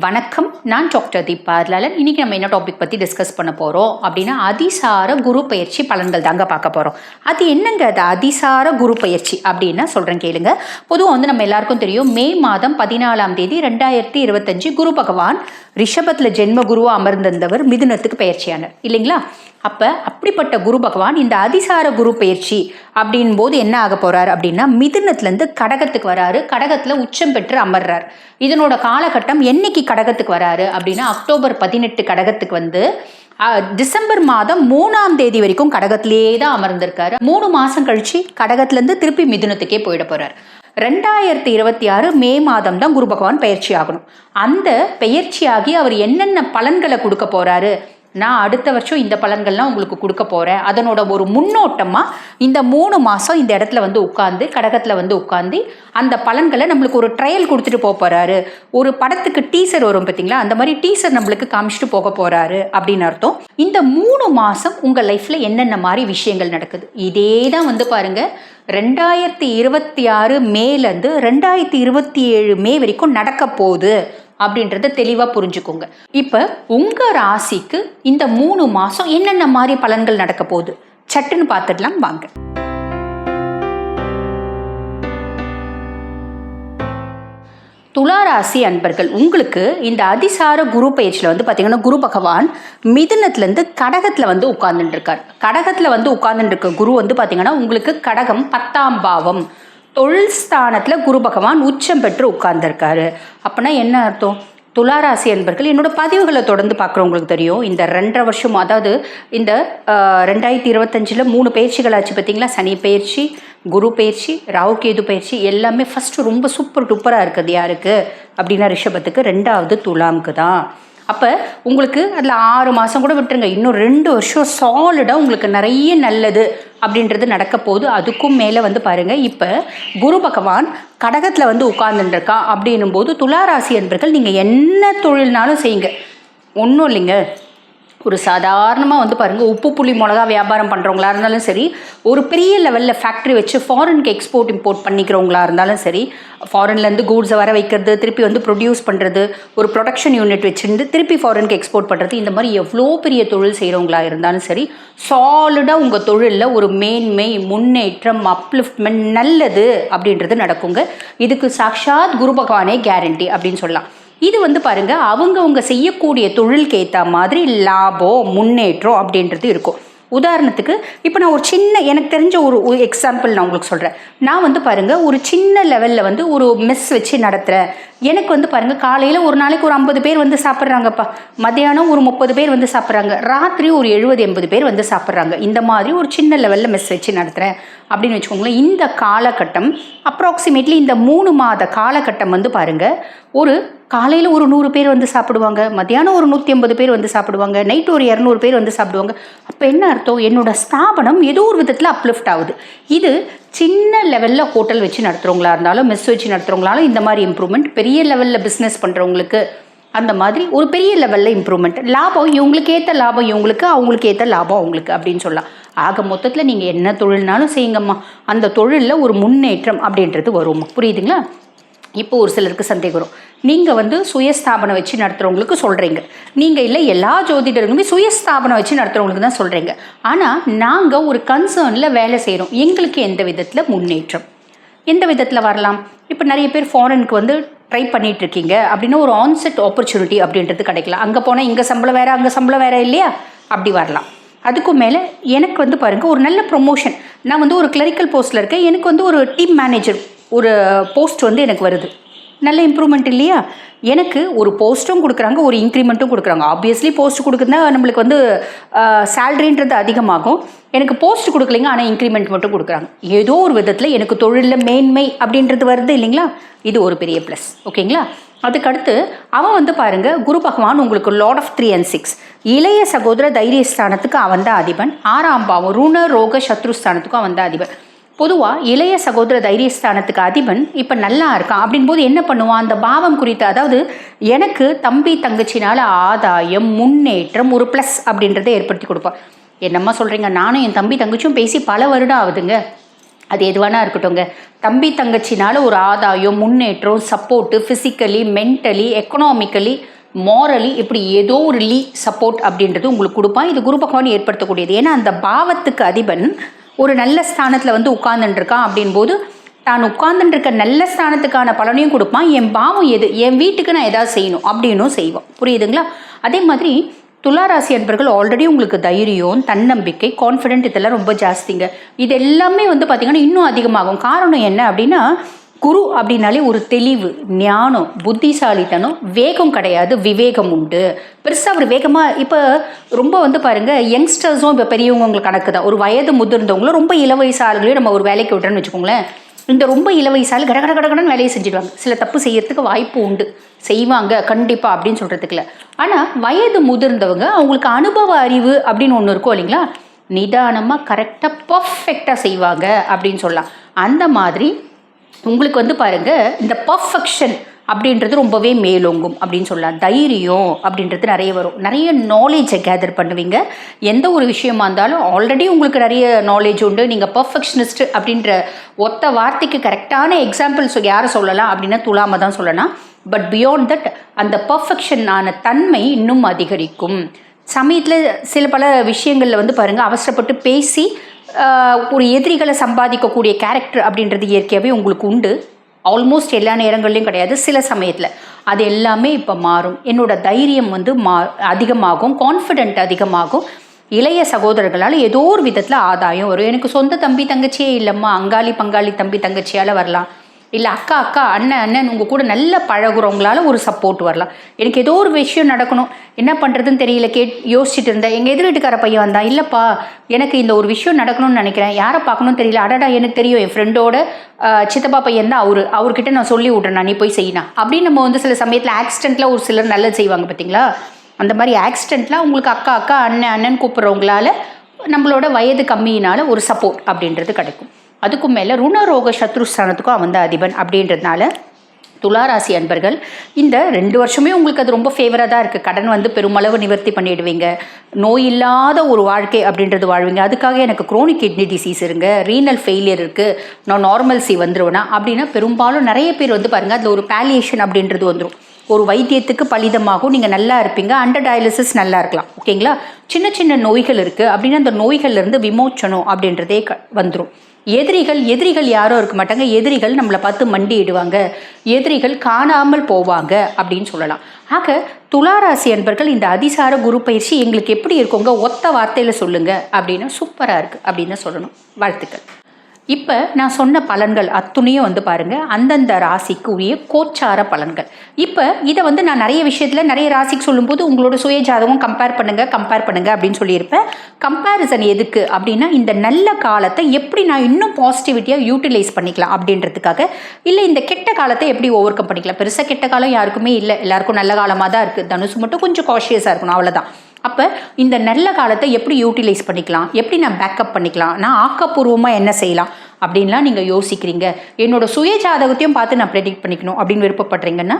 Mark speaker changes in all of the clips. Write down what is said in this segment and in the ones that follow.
Speaker 1: வணக்கம், நான் டாக்டர் தீபா லாலன். இன்னைக்கு நம்ம என்ன டாபிக் பற்றி டிஸ்கஸ் பண்ண போகிறோம் அப்படின்னா அதிசார குரு பயிற்சி பலன்கள் தாங்க பார்க்க போகிறோம். அது என்னங்க அது அதிசார குரு பயிற்சி அப்படின்னா சொல்கிறேன் கேளுங்க. பொதுவாக நம்ம எல்லாருக்கும் தெரியும், மே மாதம் 14ஆம் தேதி 2025 குரு பகவான் ரிஷபத்தில் ஜென்ம குருவாக அமர்ந்திருந்தவர் மிதுனத்துக்கு பயிற்சியானார் இல்லைங்களா? அப்போ அப்படிப்பட்ட குரு பகவான் இந்த அதிசார குரு பயிற்சி அப்படின் போது என்ன ஆக போகிறார் அப்படின்னா மிதுனத்துலேருந்து கடகத்துக்கு வராரு. கடகத்தில் உச்சம் பெற்று அமர்றார். இதனோட காலகட்டம் என்னைக்கு கடகத்துக்கு வராரு அப்படின்னா அக்டோபர் 18 கடகத்துக்கு வந்து டிசம்பர் மாதம் 3ஆம் தேதி வரைக்கும் கடகத்திலேயே தான் அமர்ந்திருக்காரு. 3 மாதம் கழிச்சு கடகத்திலேருந்து திருப்பி மிதுனத்துக்கே போயிட போகிறார். 2026 மே மாதம் தான் குரு பகவான் பயிற்சி ஆகணும். அந்த பயிற்சியாகி அவர் என்னென்ன பலன்களை கொடுக்க போகிறாரு, நான் அடுத்த வருஷம் இந்த பலன்கள்லாம் உங்களுக்கு கொடுக்க போகிறேன், அதனோட ஒரு முன்னோட்டமாக இந்த 3 மாதம் இந்த இடத்துல வந்து உட்காந்து கடகத்தில் வந்து உட்காந்து அந்த பலன்களை நம்மளுக்கு ஒரு ட்ரையல் கொடுத்துட்டு போக போகிறாரு. ஒரு படத்துக்கு டீசர் வரும் பார்த்தீங்களா, அந்த மாதிரி டீசர் நம்மளுக்கு காமிச்சிட்டு போக போகிறாரு அப்படின்னு அர்த்தம். இந்த 3 மாதம் உங்கள் லைஃப்பில் என்னென்ன மாதிரி விஷயங்கள் நடக்குது, இதே தான் வந்து பாருங்கள் 2026 மேலேருந்து 2027 மே வரைக்கும் நடக்க போகுது அப்படின்றத தெளிவாக புரிஞ்சுக்கோங்க. இப்போ உங்கள் ராசிக்கு இந்த 3 மாதம் என்னென்ன மாதிரி பலன்கள் நடக்க போகுது சட்டுன்னு பார்த்துடலாம் வாங்க. துளாராசி அன்பர்கள், உங்களுக்கு இந்த அதிசார குரு பயிற்சியில் வந்து பார்த்தீங்கன்னா குரு பகவான் மிதுனத்துலேருந்து கடகத்தில் வந்து உட்கார்ந்துட்டு இருக்கார். கடகத்தில் வந்து உட்கார்ந்துட்டு இருக்க குரு வந்து பார்த்தீங்கன்னா உங்களுக்கு கடகம் 10ஆம் பாவம் தொழில் ஸ்தானத்தில் குரு பகவான் உச்சம் பெற்று உட்கார்ந்துருக்காரு. அப்படின்னா என்ன அர்த்தம்? துளாராசி அன்பர்கள், என்னோட பதிவுகளை தொடர்ந்து பார்க்குறவங்களுக்கு தெரியும், இந்த 2.5 வருஷம், அதாவது இந்த 2025 3 பயிற்சிகள் ஆச்சு பார்த்தீங்களா. சனி பயிற்சி, குரு பயிற்சி, ராகு கேது பயிற்சி எல்லாமே ஃபஸ்ட்டு ரொம்ப சூப்பர் டூப்பராக இருக்குது. யாருக்கு அப்படின்னா ரிஷபத்துக்கு, 2வது துலாமுக்கு தான். அப்போ உங்களுக்கு அதில் 6 மாதம் கூட விட்டுருங்க, இன்னும் 2 வருஷம் சாலிடாக உங்களுக்கு நிறைய நல்லது அப்படின்றது நடக்க போகுது. அதுக்கும் மேலே வந்து பாருங்கள், இப்போ குரு பகவான் கடகத்தில் வந்து உட்கார்ந்துருக்கா அப்படின்னும் போது துளாராசி அன்பர்கள் நீங்கள் என்ன தொழில்னாலும் செய்யுங்க, ஒன்றும் இல்லைங்க. ஒரு சாதாரணமாக வந்து பாருங்கள், உப்பு புளி மிளகா வியாபாரம் பண்ணுறவங்களா இருந்தாலும் சரி, ஒரு பெரிய லெவலில் ஃபேக்ட்ரி வச்சு ஃபாரினுக்கு எக்ஸ்போர்ட் இம்போர்ட் பண்ணிக்கிறவங்களா இருந்தாலும் சரி, ஃபாரின்லேருந்து கூட்ஸை வர வைக்கிறது, திருப்பி வந்து ப்ரொடியூஸ் பண்ணுறது, ஒரு ப்ரொடக்ஷன் யூனிட் வச்சுருந்து திருப்பி ஃபாரினுக்கு எக்ஸ்போர்ட் பண்ணுறது, இந்த மாதிரி எவ்வளோ பெரிய தொழில் செய்கிறவங்களா இருந்தாலும் சரி, சாலிடாக உங்கள் தொழிலில் ஒரு மேன்மை, முன்னேற்றம், அப்லிஃப்ட்மெண்ட் நல்லது அப்படின்றது நடக்குங்க. இதுக்கு சாக்ஷாத் குரு பகவானே கேரண்டி அப்படின்னு சொல்லலாம். இது வந்து பாருங்கள், அவங்க செய்யக்கூடிய தொழிலுக்கு ஏற்ற மாதிரி லாபம், முன்னேற்றம் அப்படின்றது இருக்கும். உதாரணத்துக்கு இப்போ நான் ஒரு சின்ன, எனக்கு தெரிஞ்ச ஒரு எக்ஸாம்பிள் நான் உங்களுக்கு சொல்கிறேன். நான் வந்து பாருங்கள், ஒரு சின்ன லெவலில் வந்து ஒரு மெஸ் வச்சு நடத்துகிறேன். எனக்கு வந்து பாருங்கள், காலையில் ஒரு நாளைக்கு ஒரு 50 பேர் வந்து சாப்பிட்றாங்கப்பா, மத்தியானம் ஒரு 30 பேர் வந்து சாப்பிட்றாங்க, ராத்திரி ஒரு 70-80 பேர் வந்து சாப்பிட்றாங்க. இந்த மாதிரி ஒரு சின்ன லெவலில் மெஸ் வச்சு நடத்துகிறேன் அப்படின்னு வச்சுக்கோங்களேன். இந்த காலகட்டம் அப்ராக்சிமேட்லி இந்த 3 மாத காலகட்டம் வந்து பாருங்கள், ஒரு காலையில் ஒரு 100 பேர் வந்து சாப்பிடுவாங்க, மத்தியானம் ஒரு 150 பேர் வந்து சாப்பிடுவாங்க, நைட்டு ஒரு 200 பேர் வந்து சாப்பிடுவாங்க. அப்போ என்ன அர்த்தம்? என்னோட ஸ்தாபனம் ஏதோ ஒரு விதத்தில் அப்லிஃப்ட் ஆகுது. இது சின்ன லெவலில் ஹோட்டல் வச்சு நடத்துகிறவங்களா இருந்தாலும், மெஸ் வச்சு நடத்துகிறவங்களாலும் இந்த மாதிரி இம்ப்ரூவ்மெண்ட், பெரிய லெவலில் பிஸ்னஸ் பண்ணுறவங்களுக்கு அந்த மாதிரி ஒரு பெரிய லெவலில் இம்ப்ரூவ்மெண்ட், லாபம் இவங்களுக்கு ஏற்ற லாபம் இவங்களுக்கு, அவங்களுக்கு ஏற்ற லாபம் அவங்களுக்கு அப்படின்னு சொல்லலாம். ஆக மொத்தத்தில் நீங்கள் என்ன தொழில்னாலும் செய்யுங்கம்மா, அந்த தொழிலில் ஒரு முன்னேற்றம் அப்படின்றது வரும்மா. புரியுதுங்களா? இப்போ ஒரு சிலருக்கு சந்தேகம் வரும், நீங்கள் வந்து சுயஸ்தாபனம் வச்சு நடத்துகிறவங்களுக்கு சொல்கிறீங்க, நீங்கள் இல்லை எல்லா ஜோதிடர்களுமே சுயஸ்தாபனம் வச்சு நடத்துகிறவங்களுக்கு தான் சொல்கிறீங்க. ஆனால் நாங்கள் ஒரு கன்சர்னில் வேலை செய்கிறோம், எங்களுக்கு எந்த விதத்தில் முன்னேற்றம், எந்த விதத்தில் வரலாம்? இப்போ நிறைய பேர் ஃபாரினுக்கு வந்து ட்ரை பண்ணிகிட்ருக்கீங்க அப்படின்னா ஒரு ஆன்செட் ஆப்பர்ச்சுனிட்டி அப்படின்றது கிடைக்கலாம். அங்கே போனால் இங்கே சம்பளம் வேறு, அங்கே சம்பளம் வேறு இல்லையா, அப்படி வரலாம். அதுக்கும் மேலே எனக்கு வந்து பாருங்கள், ஒரு நல்ல ப்ரொமோஷன், நான் வந்து ஒரு கிளரிக்கல் போஸ்ட்டில் இருக்கேன், எனக்கு வந்து ஒரு டீம் மேனேஜர் ஒரு போஸ்ட் வந்து எனக்கு வருது, நல்ல இம்ப்ரூவ்மெண்ட் இல்லையா? எனக்கு ஒரு போஸ்ட்டும் கொடுக்குறாங்க, ஒரு இன்க்ரிமெண்ட்டும் கொடுக்குறாங்க. ஆப்வியஸ்லி போஸ்ட் கொடுக்குறதா நம்மளுக்கு வந்து சேலரின்றது அதிகமாகும். எனக்கு போஸ்ட் கொடுக்கலைங்க, ஆனால் இன்க்ரிமெண்ட் மட்டும் கொடுக்குறாங்க. ஏதோ ஒரு விதத்தில் எனக்கு தொழிலில் மேன்மை அப்படின்றது வருது இல்லைங்களா? இது ஒரு பெரிய ப்ளஸ். ஓகேங்களா? அதுக்கடுத்து அவன் வந்து பாருங்கள், குரு பகவான் உங்களுக்கு லார்ட் ஆஃப் 3 and 6 இளைய சகோதர தைரியஸ்தானத்துக்கு அவன் தான் அதிபன். 6ஆம் பாவம் ருண ரோக சத்ருஸ்தானத்துக்கும் அவன் தான் அதிபன். பொதுவாக இளைய சகோதர தைரியஸ்தானத்துக்கு அதிபன் இப்போ நல்லா இருக்கான் அப்படின் போது என்ன பண்ணுவான், அந்த பாவம் குறித்து, அதாவது எனக்கு தம்பி தங்கச்சினால ஆதாயம், முன்னேற்றம், ஒரு ப்ளஸ் அப்படின்றத ஏற்படுத்தி கொடுப்பான். என்னம்மா சொல்கிறீங்க? நானும் என் தம்பி தங்கச்சியும் பேசி பல வருடம் ஆகுதுங்க. அது எதுவானா இருக்கட்டும்ங்க. தம்பி தங்கச்சினால ஒரு ஆதாயம், முன்னேற்றம், support, physically, mentally, economically, morally, இப்படி ஏதோ ஒரு சப்போர்ட் அப்படின்றது உங்களுக்கு கொடுப்பான். இது குரு பகவான் ஏற்படுத்தக்கூடியது. ஏன்னா அந்த பாவத்துக்கு அதிபன் ஒரு நல்ல ஸ்தானத்தில் வந்து உட்கார்ந்துட்டுருக்கான் அப்படின்போது தான் உட்கார்ந்துருக்க நல்ல ஸ்தானத்துக்கான பலனையும் கொடுப்பான். என் பாவம் எது, என் வீட்டுக்கு நான் எதாவது செய்யணும் அப்படின்னும் செய்வோம். புரியுதுங்களா? அதே மாதிரி துளாராசி அன்பர்கள் ஆல்ரெடி உங்களுக்கு தைரியம், தன்னம்பிக்கை, கான்ஃபிடென்ட் இதெல்லாம் ரொம்ப ஜாஸ்திங்க. இது எல்லாமே வந்து பார்த்திங்கன்னா இன்னும் அதிகமாகும். காரணம் என்ன அப்படின்னா, குரு அப்படின்னாலே ஒரு தெளிவு, ஞானம், புத்திசாலித்தனம், வேகம் கிடையாது, விவேகம் உண்டு. பெருசாக ஒரு வேகமாக இப்போ ரொம்ப வந்து பாருங்கள், யங்ஸ்டர்ஸும் இப்போ பெரியவங்க உங்களுக்கு கணக்கு தான். ஒரு வயது முதிர்ந்தவங்களும் ரொம்ப இளவயசாளர்களையும் நம்ம ஒரு வேலைக்கு விட்டுறோன்னு வச்சுக்கோங்களேன். இந்த ரொம்ப இளவயசால் கடகடன்னு வேலையை செஞ்சுடுவாங்க. சில தப்பு செய்யறதுக்கு வாய்ப்பு உண்டு, செய்வாங்க கண்டிப்பாக அப்படின்னு சொல்கிறதுக்குல. ஆனால் வயது முதிர்ந்தவங்க அவங்களுக்கு அனுபவ அறிவு அப்படின்னு ஒன்று இருக்கும் இல்லைங்களா, நிதானமாக கரெக்டாக பர்ஃபெக்டாக செய்வாங்க அப்படின்னு சொல்லலாம். அந்த மாதிரி உங்களுக்கு வந்து பாருங்கள், இந்த பர்ஃபெக்ஷன் அப்படின்றது ரொம்பவே மேலோங்கும் அப்படின்னு சொல்லலாம். தைரியம் அப்படின்றது நிறைய வரும். நிறைய நாலேஜை கேதர் பண்ணுவீங்க. எந்த ஒரு விஷயமா இருந்தாலும் ஆல்ரெடி உங்களுக்கு நிறைய நாலேஜ் உண்டு. நீங்கள் பர்ஃபெக்ஷனிஸ்ட் அப்படின்ற ஒத்த வார்த்தைக்கு கரெக்டான எக்ஸாம்பிள்ஸ் யாரை சொல்லலாம் அப்படின்னா துலாமை தான் சொல்லலாம். பட் பியாண்ட் தட் அந்த பர்ஃபெக்ஷனான தன்மை இன்னும் அதிகரிக்கும். சமயத்தில் சில பல விஷயங்களில் வந்து பாருங்கள், அவசரப்பட்டு பேசி ஒரு எதிரிகளை சம்பாதிக்கக்கூடிய கேரக்டர் அப்படின்றது இயற்கையாகவே உங்களுக்கு உண்டு. ஆல்மோஸ்ட் எல்லா நேரங்கள்லையும் கிடையாது, சில சமயத்தில். அது எல்லாமே இப்போ மாறும். என்னோடய தைரியம் வந்து அதிகமாகும், கான்ஃபிடென்ட் அதிகமாகும். இளைய சகோதரர்களால் ஏதோ ஒரு விதத்தில் ஆதாயம் வரும். எனக்கு சொந்த தம்பி தங்கச்சியே இல்லைம்மா, அங்காளி பங்காளி தம்பி தங்கச்சியால் வரலாம், இல்லை அக்கா அக்கா அண்ணன் அண்ணன் உங்கள் கூட நல்ல பழகுறவங்களால ஒரு சப்போர்ட் வரலாம். எனக்கு ஏதோ ஒரு விஷயம் நடக்கணும், என்ன பண்ணுறதுன்னு தெரியல, யோசிச்சுட்டு இருந்தேன். எங்கள் எதிர் வீட்டுக்கார பையன் வந்தான், இல்லைப்பா எனக்கு இந்த ஒரு விஷயம் நடக்கணும்னு நினைக்கிறேன், யாரை பார்க்கணும்னு தெரியல, அடடா எனக்கு தெரியும், என் ஃப்ரெண்டோட சித்தப்பா பையன் தான் அவர்கிட்ட நான் சொல்லி விட்றேன், நீ போய் செய்யணும் அப்படின்னு. நம்ம வந்து சில சமயத்தில் ஆக்சிடெண்ட்டில் ஒரு சிலர் நல்லது செய்வாங்க பார்த்தீங்களா, அந்த மாதிரி ஆக்சிடெண்ட்டில் உங்களுக்கு அக்கா அக்கா அண்ணன் அண்ணன் கூப்பிட்றவங்களால நம்மளோட வயது கம்மியினால் ஒரு சப்போர்ட் அப்படின்றது கிடைக்கும். அதுக்கும் மேலே ருணரோக சத்ருஸ்தானத்துக்கும் அவன் தான் அதிபன் அப்படின்றதுனால துளாராசி அன்பர்கள் இந்த 2 வருஷமே உங்களுக்கு அது ரொம்ப ஃபேவராக தான் இருக்குது. கடன் வந்து பெருமளவு நிவர்த்தி பண்ணிடுவீங்க, நோய் இல்லாத ஒரு வாழ்க்கை அப்படின்றது வாழ்வீங்க. அதுக்காக எனக்கு குரோனிக் கிட்னி டிசீஸ் இருங்க, ரீனல் ஃபெயிலியர் இருக்குது, நான் நார்மல்சி வந்துடுவேனா அப்படின்னா பெரும்பாலும் நிறைய பேர் வந்து பாருங்கள் அதில் ஒரு பேலியேஷன் அப்படின்றது வந்துடும். ஒரு வைத்தியத்துக்கு பலிதமாகும், நீங்கள் நல்லா இருப்பீங்க, அண்டர் டயாலிசிஸ் நல்லா இருக்கலாம். ஓகேங்களா? சின்ன சின்ன நோய்கள் இருக்குது அப்படின்னா அந்த நோய்கள்லேருந்து விமோச்சனம் அப்படின்றதே வந்துடும். எதிரிகள் யாரும் இருக்க மாட்டாங்க, எதிரிகள் நம்மளை பார்த்து மண்டியிடுவாங்க, எதிரிகள் காணாமல் போவாங்க அப்படின்னு சொல்லலாம். ஆக துளாராசி அன்பர்கள் இந்த அதிசார குரு பயிற்சி எங்களுக்கு எப்படி இருக்குங்க, ஒத்த வார்த்தையில் சொல்லுங்கள் அப்படின்னா சூப்பராக இருக்குது அப்படின்னு சொல்லணும். வாழ்த்துக்கள். இப்போ நான் சொன்ன பலன்கள் அத்துணையும் வந்து பாருங்கள் அந்தந்த ராசிக்கு உரிய கோச்சார பலன்கள். இப்போ இதை வந்து நான் நிறைய விஷயத்தில் நிறைய ராசிக்கு சொல்லும்போது உங்களோட சுய ஜாதகம் கம்பேர் பண்ணுங்கள் அப்படின்னு சொல்லியிருப்பேன். கம்பேரிசன் எதுக்கு அப்படின்னா இந்த நல்ல காலத்தை எப்படி நான் இன்னும் பாசிட்டிவிட்டியாக யூட்டிலைஸ் பண்ணிக்கலாம் அப்படின்றதுக்காக. இல்லை இந்த கெட்ட காலத்தை எப்படி ஓவர் கம் பண்ணிக்கலாம். பெருசாக கெட்ட காலம் யாருக்குமே இல்லை, எல்லாருக்கும் நல்ல காலமாக தான் இருக்குது. தனுசு மட்டும் கொஞ்சம் காஷியஸாக இருக்கணும், அவ்வளோதான். அப்போ இந்த நல்ல காலத்தை எப்படி யூட்டிலைஸ் பண்ணிக்கலாம், எப்படி நான் பேக்கப் பண்ணிக்கலாம், நான் ஆக்கப்பூர்வமாக என்ன செய்யலாம் அப்படின்லாம் நீங்கள் யோசிக்கிறீங்க. என்னோடய சுய ஜாதகத்தையும் பார்த்து நான் ப்ரெடிக்ட் பண்ணிக்கணும் அப்படின்னு விருப்பப்படுறீங்கன்னா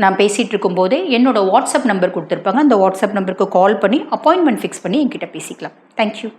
Speaker 1: நான் பேசிகிட்டு இருக்கும்போதே என்னோடய வாட்ஸ்அப் நம்பர் கொடுத்துருப்பாங்க, அந்த வாட்ஸ்அப் நம்பருக்கு கால் பண்ணி அப்பாயின்மெண்ட் ஃபிக்ஸ் பண்ணி என்கிட்ட பேசிக்கலாம். தேங்க்யூ.